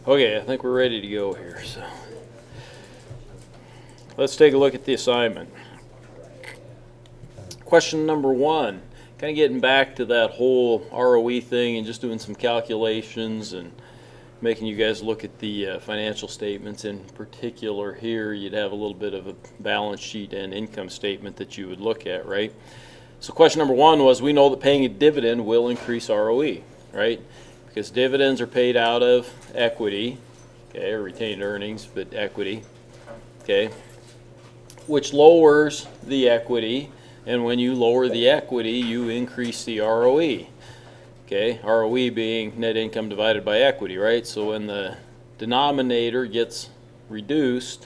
Okay, I think we're ready to go here. So let's take a look at the assignment. Question number one, kind of getting back to that whole ROE thing and just doing some calculations and making you guys look at the financial statements. In particular here, you'd have a little bit of a balance sheet and income statement that you would look at, right? So question number one was, we know that paying a dividend will increase ROE, right? Because dividends are paid out of equity, okay, or retained earnings, but equity, okay, which lowers the equity, and when you lower the equity, you increase the ROE, okay, ROE being net income divided by equity, right? So when the denominator gets reduced,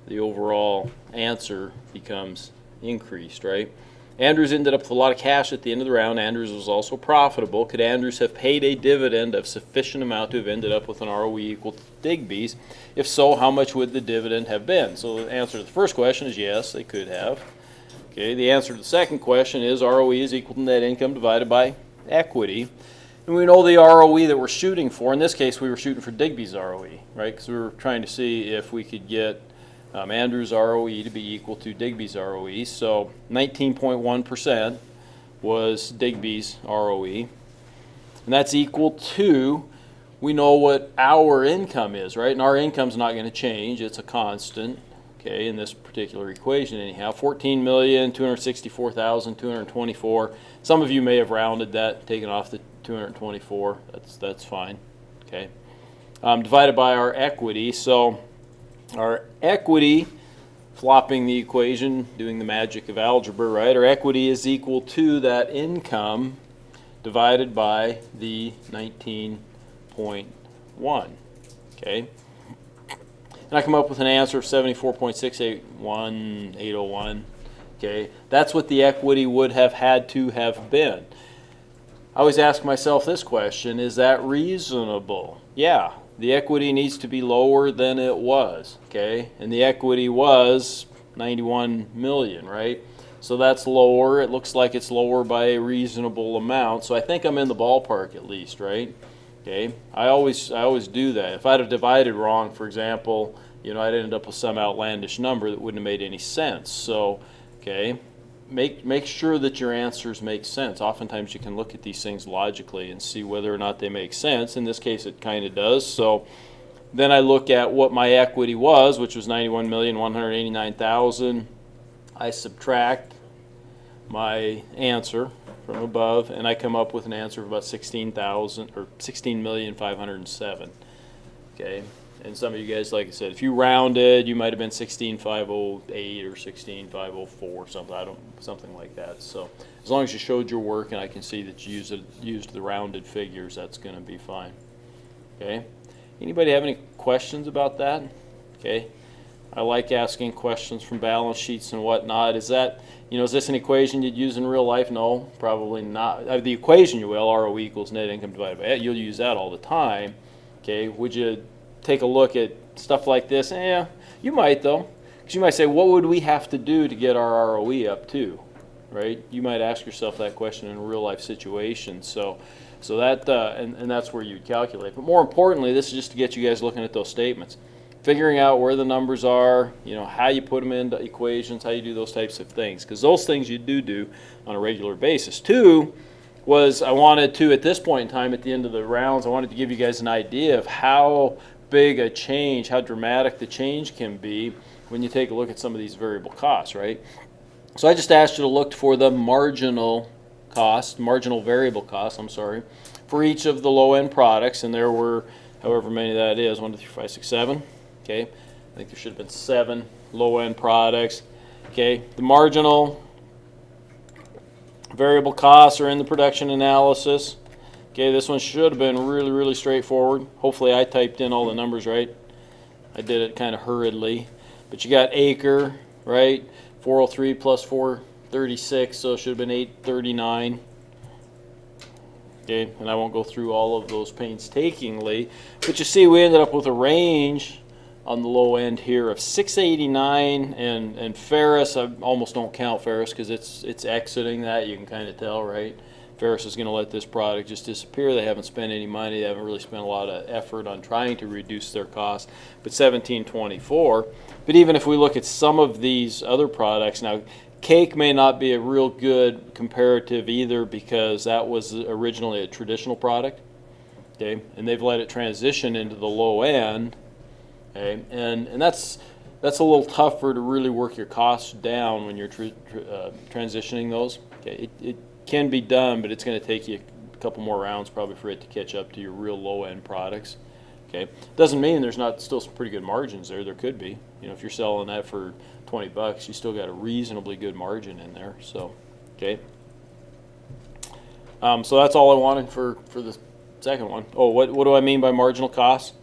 the overall answer becomes increased, right? Andrews ended up with a lot of cash at the end of the round. Andrews was also profitable. Could Andrews have paid a dividend of sufficient amount to have ended up with an ROE equal to Digby's? If so, how much would the dividend have been? So the answer to the first question is yes, they could have. Okay, the answer to the second question is ROE is equal to net income divided by equity. And we know the ROE that we're shooting for. In this case, we were shooting for Digby's ROE, right? Because we were trying to see if we could get Andrew's ROE to be equal to Digby's ROE. So 19.1% was Digby's ROE. And that's equal to, we know what our income is, right? And our income's not going to change. It's a constant, okay, in this particular equation anyhow. 14,264,224. Some of you may have rounded that, taken off the 224. That's fine, okay. Divided by our equity. So our equity, flopping the equation, doing the magic of algebra, right? Our equity is equal to that income divided by the 19.1, okay? And I come up with an answer of 74.681801, okay? That's what the equity would have had to have been. I always ask myself this question, is that reasonable? Yeah. The equity needs to be lower than it was, okay? And the equity was 91 million, right? So that's lower. It looks like it's lower by a reasonable amount. So I think I'm in the ballpark at least, right? Okay. I always do that. If I'd have divided wrong, for example, I'd end up with some outlandish number that wouldn't have made any sense. So, okay. Make sure that your answers make sense. Oftentimes you can look at these things logically and see whether or not they make sense. In this case it kind of does. So then I look at what my equity was, which was 91,189,000. I subtract my answer from above and I come up with an answer of about 16,000 or 16,507,000. Okay. And some of you guys, like I said, if you rounded, you might have been 16,508 or 16,504, something like that. So as long as you showed your work and I can see that you used the rounded figures, that's going to be fine. Okay. Anybody have any questions about that? Okay. I like asking questions from balance sheets and whatnot. Is this an equation you'd use in real life? No, probably not. The equation you will, ROE equals net income divided by, you'll use that all the time. Okay. Would you take a look at stuff like this? Yeah, you might though, because you might say, what would we have to do to get our ROE up to, right? You might ask yourself that question in a real life situation. So that and that's where you'd calculate. But more importantly, this is just to get you guys looking at those statements, figuring out where the numbers are, how you put them into equations, how you do those types of things, because those things you do on a regular basis. Two was, I wanted to, at this point in time, at the end of the rounds, I wanted to give you guys an idea of how big a change, how dramatic the change can be when you take a look at some of these variable costs, right? So I just asked you to look for the marginal variable cost, for each of the low-end products, and there were however many that is, 1, 2, 3, 4, 5, 6, 7, okay? I think there should have been 7 low-end products, okay? The marginal variable costs are in the production analysis. Okay, this one should have been really, really straightforward. Hopefully I typed in all the numbers right. I did it kind of hurriedly. But you got acre, right? 403 plus 436, so it should have been 839. Okay, and I won't go through all of those painstakingly. But you see we ended up with a range on the low end here of 689, and Ferris, I almost don't count Ferris because it's exiting that, you can kind of tell, right? Ferris is going to let this product just disappear. They haven't spent any money. They haven't really spent a lot of effort on trying to reduce their costs. But 1724. But even if we look at some of these other products, now cake may not be a real good comparative either because that was originally a traditional product. Okay, and they've let it transition into the low end. Okay, and that's a little tougher to really work your costs down when you're transitioning those. Okay, it can be done, but it's going to take you a couple more rounds probably for it to catch up to your real low end products. Okay, doesn't mean there's not still some pretty good margins there. There could be. You know, if you're selling that for $20, you still got a reasonably good margin in there. So, okay. So that's all I wanted for the second one. Oh, what do I mean by marginal cost?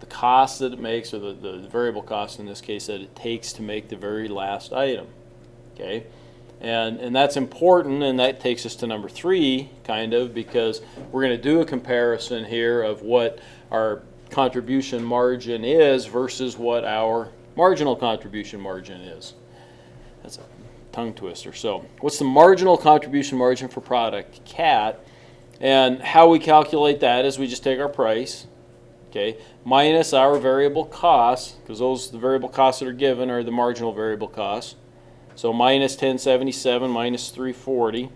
The cost that it makes, or the variable cost in this case, that it takes to make the very last item. Okay, and that's important, and that takes us to number 3, kind of, because we're going to do a comparison here of what our contribution margin is versus what our marginal contribution margin is. That's a tongue twister. So, what's the marginal contribution margin for product CAT? And how we calculate that is we just take our price, okay, minus our variable costs, because the variable costs that are given are the marginal variable costs. So minus 1077 minus 340. I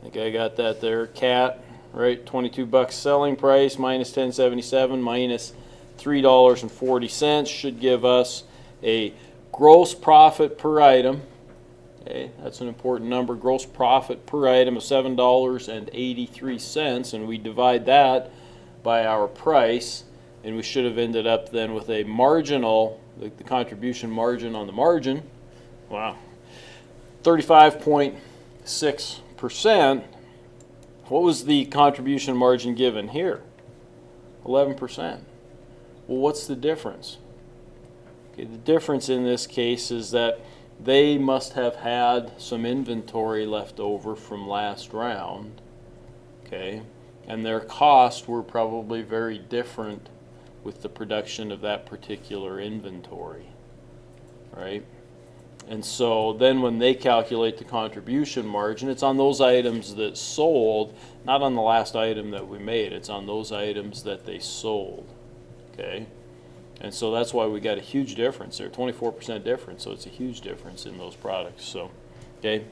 think I got that there. CAT, right? $22 selling price minus 1077 minus $3.40 should give us a gross profit per item. Okay, that's an important number. Gross profit per item of $7.83, and we divide that by our price, and we should have ended up then with a marginal, the contribution margin on the margin. Wow, 35.6%. What was the contribution margin given here? 11%. Well, what's the difference? Okay, the difference in this case is that they must have had some inventory left over from last round, okay, and their costs were probably very different with the production of that particular inventory, right? And so then when they calculate the contribution margin, it's on those items that sold, not on the last item that we made. It's on those items that they sold, okay? And so that's why we got a huge difference there, 24% difference. So it's a huge difference in those products. So, okay.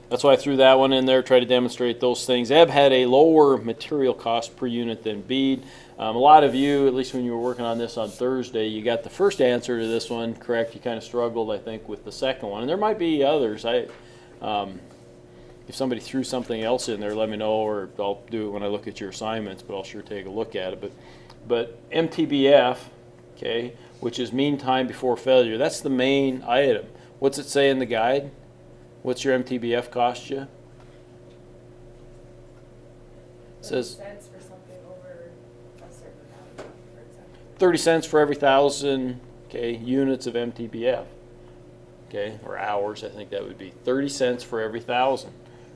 That's why I threw that one in there, try to demonstrate those things. Ebb had a lower material cost per unit than Bead. A lot of you, at least when you were working on this on Thursday, you got the first answer to this one correct. You kind of struggled, I think, with the second one. And there might be others. If somebody threw something else in there, let me know, or I'll do it when I look at your assignments, but I'll sure take a look at it. But MTBF, okay, which is mean time before failure, that's the main item. What's it say in the guide? What's your MTBF cost you? It says 30 cents for something over a certain amount, for example. 30 cents for every 1,000, okay, units of MTBF, okay, or hours. I think that would be 30 cents for every 1,000,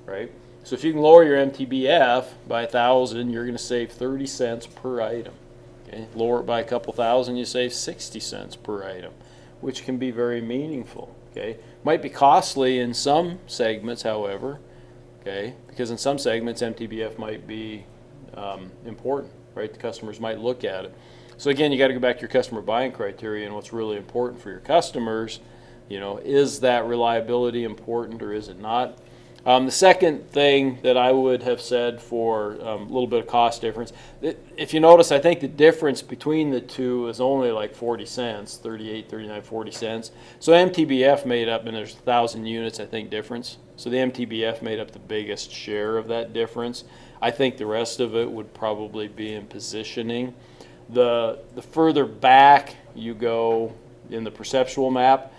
right? So if you can lower your MTBF by 1,000, you're going to save 30 cents per item. Okay, lower it by a couple thousand, you save 60 cents per item, which can be very meaningful. Okay, might be costly in some segments, however, okay, because in some segments MTBF might be important, right? The customers might look at it. So again, you got to go back to your customer buying criteria and what's really important for your customers. You know, is that reliability important or is it not? The second thing that I would have said for a little bit of cost difference, if you notice, I think the difference between the two is only like 40 cents, 38, 39, 40 cents. So MTBF made up, and there's 1,000 units, I think, difference. So the MTBF made up the biggest share of that difference. I think the rest of it would probably be in positioning. The further back you go in the perceptual map,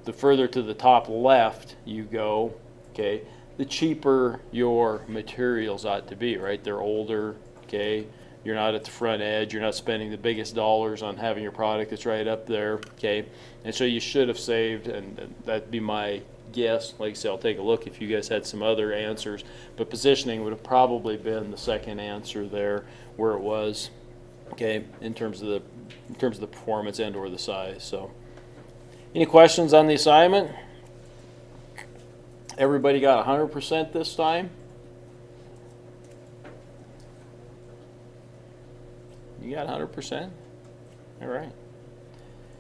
the further to the top left you go, okay, the cheaper your materials ought to be, right? They're older, okay? You're not at the front edge. You're not spending the biggest dollars on having your product that's right up there, okay? And so you should have saved, and that'd be my guess. Like I said, I'll take a look if you guys had some other answers, but positioning would have probably been the second answer there where it was, okay, in terms of the performance and or the size. So, any questions on the assignment? Everybody got 100% this time? You got 100%? All right.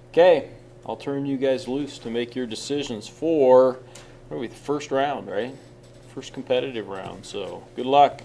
Okay, I'll turn you guys loose to make your decisions for, what are we, the first round, right? First competitive round, so good luck.